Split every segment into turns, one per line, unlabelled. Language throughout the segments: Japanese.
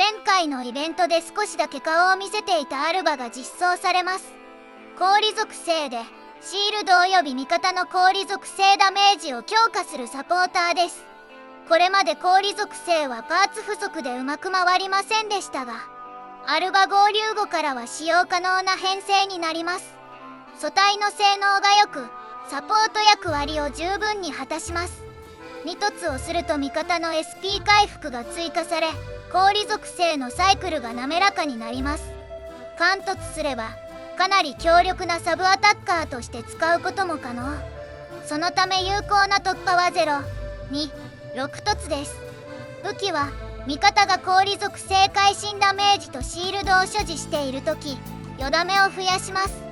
前回のイベントで少しだけ顔を見せていたアルバが実装されます。氷属性でシールド及び味方の氷属性ダメージを強化するサポーターです。これまで氷属性はパーツ不足でうまく回りませんでしたが、アルバ合流後からは使用可能な編成になります。素体の性能が良く、サポート役割を十分に果たします。2突をすると味方の SP 回復が追加され、氷属性のサイクルが滑らかになります。貫突すればかなり強力なサブアタッカーとして使うことも可能。そのため有効な突破は0、2、6突です。武器は味方が氷属性会心ダメージとシールドを所持しているとき、よだめを増やします。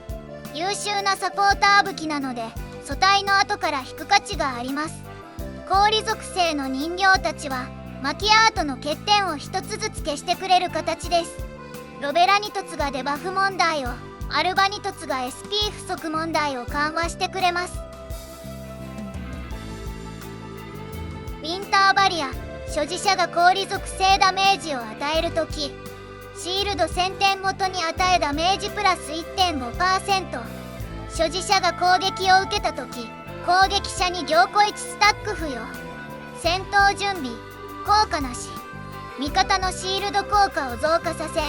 優秀なサポーター武器なので素体の後から引く価値があります。氷属性の人形たちはマキアートの欠点を一つずつ消してくれる形です。ロベラニトツがデバフ問題を、アルバニトツが SP 不足問題を緩和してくれます。ウィンターバリア、所持者が氷属性ダメージを与えるとき、シールド1000点ごとに与えダメージプラス 1.5%。所持者が攻撃を受けたとき、攻撃者に凝固1スタック付与。戦闘準備効果なし。味方のシールド効果を増加させ、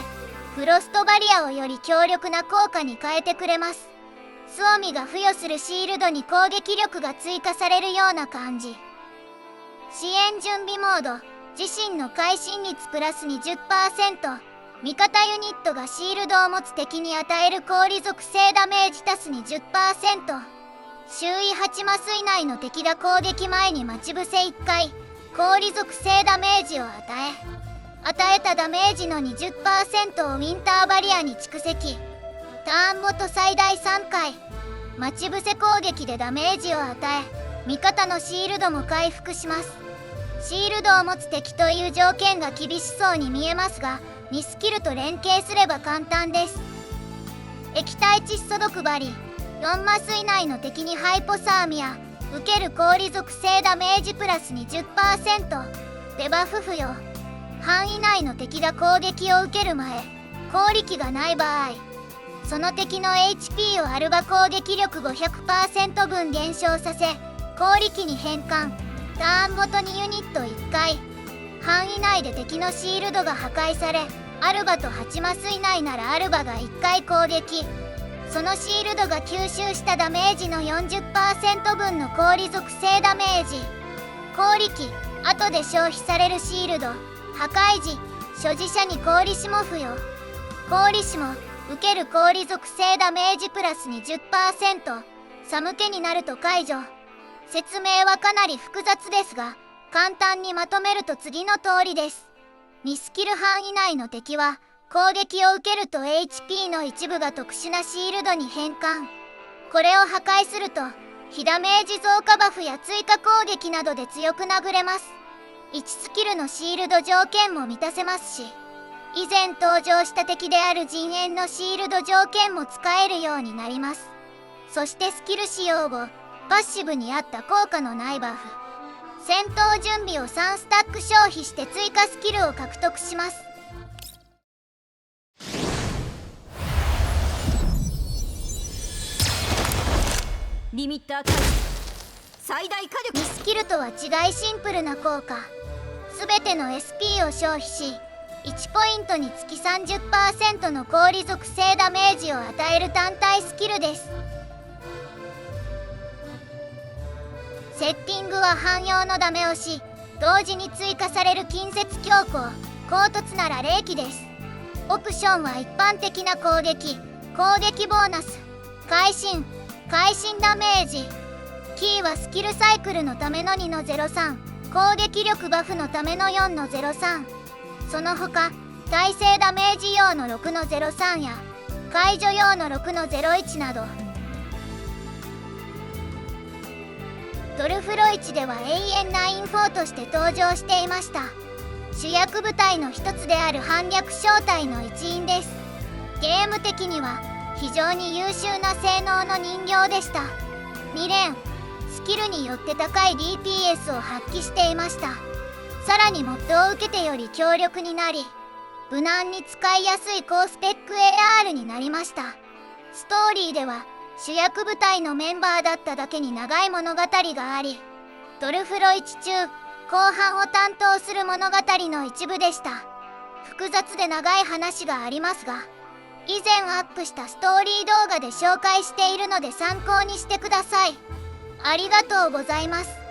フロストバリアをより強力な効果に変えてくれます。スオミが付与するシールドに攻撃力が追加されるような感じ。支援準備モード、自身の会心率プラス 20%。味方ユニットがシールドを持つ敵に与える氷属性ダメージ足す 20%。周囲8マス以内の敵が攻撃前に待ち伏せ1回、氷属性ダメージを与えたダメージの 20% をウィンターバリアに蓄積。ターンごと最大3回、待ち伏せ攻撃でダメージを与え、味方のシールドも回復します。シールドを持つ敵という条件が厳しそうに見えますが、2スキルと連携すれば簡単です。液体窒素毒針、4マス以内の敵にハイポサーミア、受ける氷属性ダメージプラス 20%。デバフ付与。範囲内の敵が攻撃を受ける前、氷器がない場合、その敵の HP をアルバ攻撃力 500% 分減少させ、氷器に変換。ターンごとにユニット1回。範囲内で敵のシールドが破壊され、アルバと8マス以内ならアルバが1回攻撃。そのシールドが吸収したダメージの 40% 分の氷属性ダメージ。氷器、後で消費されるシールド、破壊時、所持者に氷霜付与。氷霜、受ける氷属性ダメージプラス 20%。寒気になると解除。説明はかなり複雑ですが、簡単にまとめると次の通りです。2スキル範囲内の敵は、攻撃を受けると HP の一部が特殊なシールドに変換。これを破壊すると、非ダメージ増加バフや追加攻撃などで強く殴れます。1スキルのシールド条件も満たせますし、以前登場した敵である陣営のシールド条件も使えるようになります。そしてスキル使用後、パッシブに合った効果のないバフ。戦闘準備を3スタック消費して追加スキルを獲得します。
リミッター解除。最大火力。
2スキルとは違いシンプルな効果。すべての SP を消費し、1ポイントにつき 30% の氷属性ダメージを与える単体スキルです。セッティングは汎用のダメ押し、同時に追加される近接強行、鋼突なら霊気です。オプションは一般的な攻撃ボーナス、会心ダメージ。キーはスキルサイクルのための2の03、攻撃力バフのための4の03。その他、耐性ダメージ用の6の03や、解除用の6の01など。ドルフロイチでは永遠なインフォとして登場していました。主役部隊の一つである反逆小隊の一員です。ゲーム的には非常に優秀な性能の人形でした。2連、スキルによって高い DPS を発揮していました。さらにモッドを受けてより強力になり、無難に使いやすい高スペック AR になりました。ストーリーでは主役部隊のメンバーだっただけに長い物語があり、ドルフロ1中後半を担当する物語の一部でした。複雑で長い話がありますが、以前アップしたストーリー動画で紹介しているので参考にしてください。ありがとうございます。